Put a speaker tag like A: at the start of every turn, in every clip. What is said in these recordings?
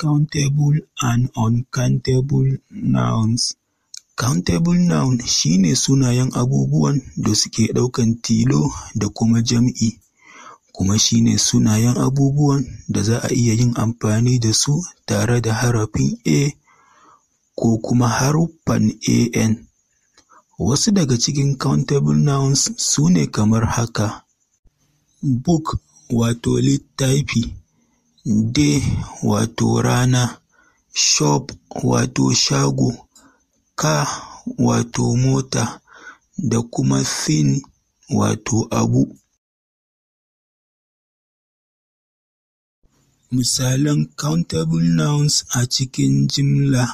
A: Countable and uncountable nouns. Countable noun shine sunayen abubuwan da suke ɗaukan tilo da kuma jam'i, kuma shine sunayen abubuwan da za a iya yin amfani da su tare da harafin A ko kuma haruffan AN. Wasu daga cikin countable nouns su ne kamar haka: book wato littafi, day wato rana, shop wato shago, car wato mota, da kuma thing wato abu. Misalan countable nouns a cikin jimla: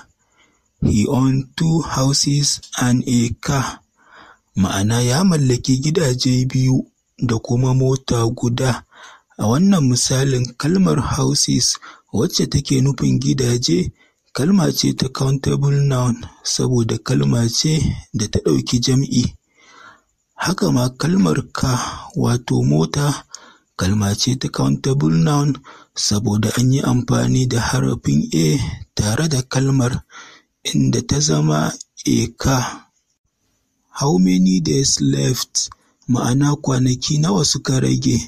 A: He owned 2 houses and a car. Ma'ana ya mallaki gidaje 2 da kuma mota guda. A wannan misalin kalmar houses wacce take nufin gidaje kalma ce ta countable noun saboda kalma ce da ta ɗauki jam'i. Haka ma kalmar car wato mota kalma ce ta countable noun saboda an yi amfani da harafin A tare da kalmar inda ta zama a car. How many days left? Ma'ana kwanaki nawa suka rage.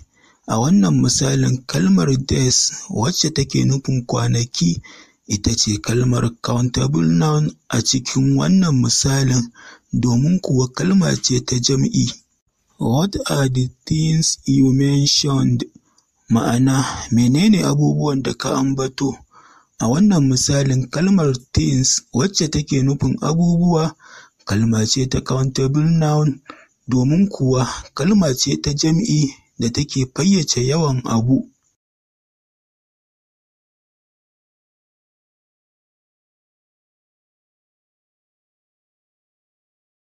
A: A wannan misalin kalmar days wacce take nufin kwanaki ita ce kalmar countable noun a cikin wannan misalin domin kuwa kalma ce ta jam'i. What are the things you mentioned? Ma'ana menene abubuwan da ka ambato? A wannan misalin kalmar things wacce take nufin abubuwa kalma ce ta countable noun domin kuwa kalma ce ta jam'i da take fayyace yawan abu.